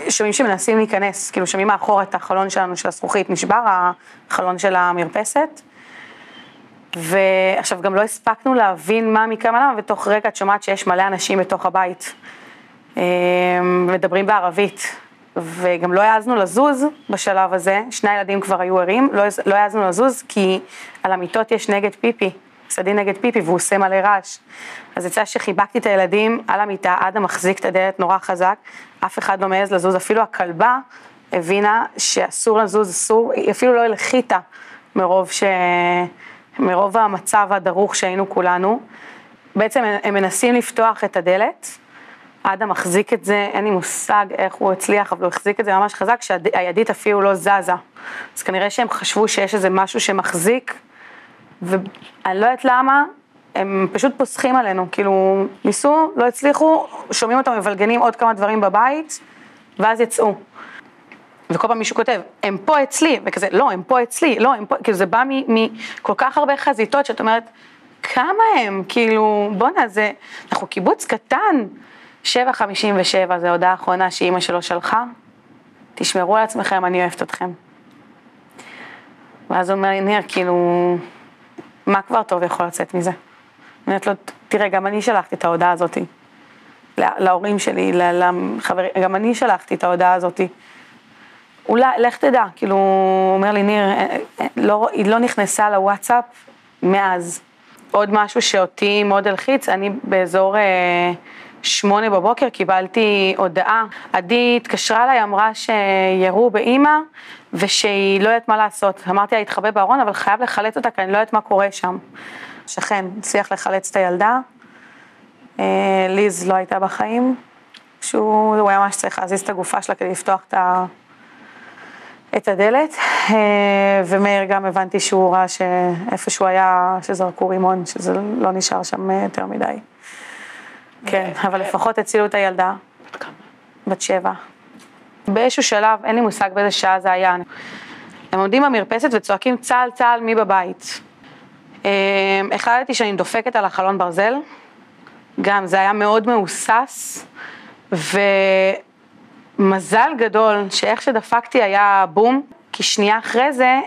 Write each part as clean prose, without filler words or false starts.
שומעים שמנסים להיכנס, כאילו שומעים מאחור את החלון שלנו של הזכוכית, נשבר החלון של המרפסת, ועכשיו גם לא הספקנו להבין מה מכמה למה, ותוך רגע את שומעת שיש מלא אנשים בתוך הבית, מדברים בערבית, וגם לא העזנו לזוז בשלב הזה, שני הילדים כבר היו ערים, לא העזנו לזוז כי על המיטות יש נגד פיפי, סדין נגד פיפי והוא עושה מלא רעש. אז יצא שחיבקתי את הילדים על המיטה, אדם מחזיק את הדלת נורא חזק, אף אחד לא מעז לזוז, אפילו הכלבה הבינה שאסור לזוז, אסור, היא אפילו לא הלחיתה מרוב המצב הדרוך שהיינו כולנו. בעצם הם מנסים לפתוח את הדלת, אדם מחזיק את זה, אין לי מושג איך הוא הצליח, אבל הוא החזיק את זה ממש חזק, שהידית אפילו לא זזה. אז כנראה שהם חשבו שיש איזה משהו שמחזיק, ואני לא יודעת למה, הם פשוט פוסחים עלינו, כאילו ניסו, לא הצליחו, שומעים אותם מבלגנים עוד כמה דברים בבית, ואז יצאו. וכל פעם מישהו כותב, הם פה אצלי, וכזה, לא, הם פה אצלי, לא, הם פה, כאילו זה בא מכל כך הרבה חזיתות, שאת אומרת, כמה הם, כאילו, בוא נעזה, אנחנו קיבוץ קטן, 7:57, זה הודעה האחרונה שאימא שלו שלחה, תשמרו על עצמכם, אני אוהבת אתכם. ואז הוא אומר לי, ניר, כאילו, מה כבר טוב יכול לצאת מזה? אני אומרת לו, תראה, גם אני שלחתי את ההודעה הזאת, להורים שלי, לחברים, גם אני שלחתי את ההודעה הזאת. אולי, לך תדע, כאילו, הוא אומר לי, ניר, היא לא נכנסה לוואטסאפ מאז. עוד משהו שאותי מאוד הלחיץ, אני באזור 8 בבוקר קיבלתי הודעה, עדי התקשרה אליי, אמרה שירו באמא, ושהיא לא יודעת מה לעשות. אמרתי לה, התחבא בארון, אבל חייב לחלץ אותה, כי אני לא יודעת מה קורה שם. שכן, הצליח לחלץ את הילדה, ליז לא הייתה בחיים, שהוא היה ממש צריך להזיז את הגופה שלה כדי לפתוח את הדלת, ומאיר גם הבנתי שהוא ראה שאיפה שהוא היה, שזרקו רימון, שזה לא נשאר שם יותר מדי. כן, אבל לפחות הצילו את הילדה. בת 7. באיזשהו שלב, אין לי מושג באיזה שעה זה היה. הם עומדים במרפסת וצועקים צהל צהל מי בבית. החלטתי שאני דופקת על החלון ברזל, גם זה היה מאוד מאוסס, ומזל גדול שאיך שדפקתי היה בום, כי שנייה אחרי זה,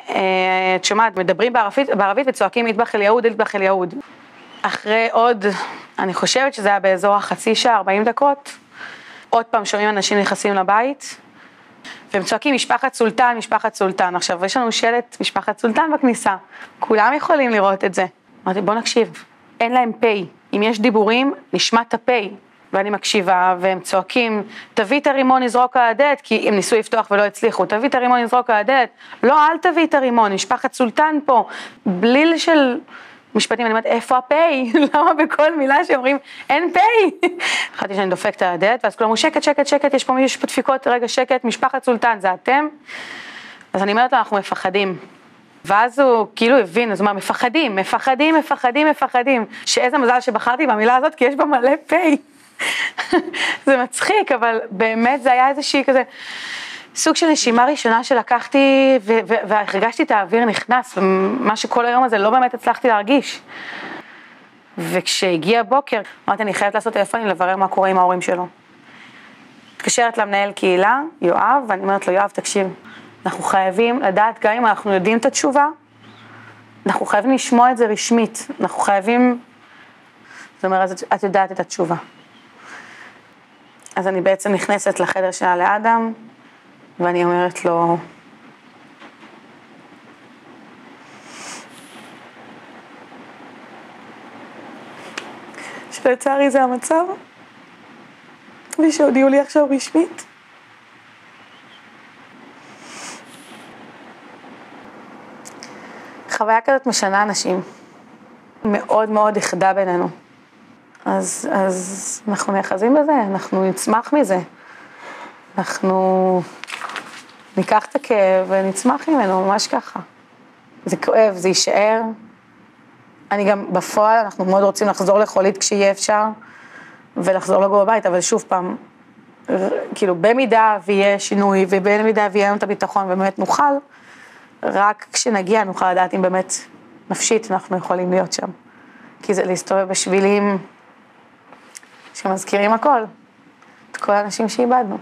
את שומעת, מדברים בערבית וצועקים מטבח אל יהוד, מטבח אל יהוד. אחרי עוד, אני חושבת שזה היה באזור החצי שעה, 40 דקות, עוד פעם שומעים אנשים נכנסים לבית, והם צועקים משפחת סולטן, משפחת סולטן. עכשיו יש לנו שלט משפחת סולטן בכניסה, כולם יכולים לראות את זה. אמרתי בוא נקשיב, אין להם פי, אם יש דיבורים נשמע את הפי, ואני מקשיבה והם צועקים, תביא את הרימון נזרוק על הדלת, כי הם ניסו לפתוח ולא הצליחו, תביא את הרימון נזרוק על הדלת, לא אל תביא את הרימון, משפחת סולטן פה, בליל של משפטים, אני אומרת איפה הפי, למה בכל מילה שאומרים אין פי, חשבתי שאני דופקת על הדלת, ואז כולם שקט שקט שקט, יש פה דפיקות, רגע שקט, משפחת סולטן, זה אתם? אז אני אומרת לו אנחנו מפחדים, ואז הוא כאילו הבין, אז הוא אומר מפחדים, מפחדים, מפחדים, מפחדים, שאיזה מזל שבחרתי במילה הזאת, כי יש בה מלא פי, זה מצחיק, אבל באמת זה היה איזושהי כזה, סוג של נשימה ראשונה שלקחתי, והרגשתי את האוויר נכנס, ומה שכל היום הזה לא באמת הצלחתי להרגיש. וכשהגיע בוקר, אמרתי, אני חייבת לעשות טלפונים לברר מה קורה עם ההורים שלו. התקשרת למנהל קהילה, יואב, ואני אומרת לו, יואב, תקשיב, אנחנו חייבים לדעת, גם אם אנחנו יודעים את התשובה, אנחנו חייבים לשמוע את זה רשמית, אנחנו חייבים, זאת אומרת, את יודעת את התשובה. אז אני בעצם נכנסת לחדר שלה לאדם, ואני אומרת לו, שלצערי זה המצב, ושהודיעו לי עכשיו רשמית. חוויה כזאת משנה אנשים, מאוד מאוד יחדה בינינו. אז אנחנו נאחזים בזה, אנחנו נצמח מזה, אנחנו ניקח את הכאב ונצמח ממנו, ממש ככה. זה כואב, זה יישאר. אני גם בפועל, אנחנו מאוד רוצים לחזור לחולית כשיהיה אפשר, ולחזור לגור בבית, אבל שוב פעם, כאילו במידה ויהיה שינוי, ובמידה ויהיה לנו את הביטחון, ובאמת נוכל, רק כשנגיע נוכל לדעת אם באמת נפשית אנחנו יכולים להיות שם. כי זה להסתובב בשבילים שמזכירים הכל, את כל האנשים שאיבדנו.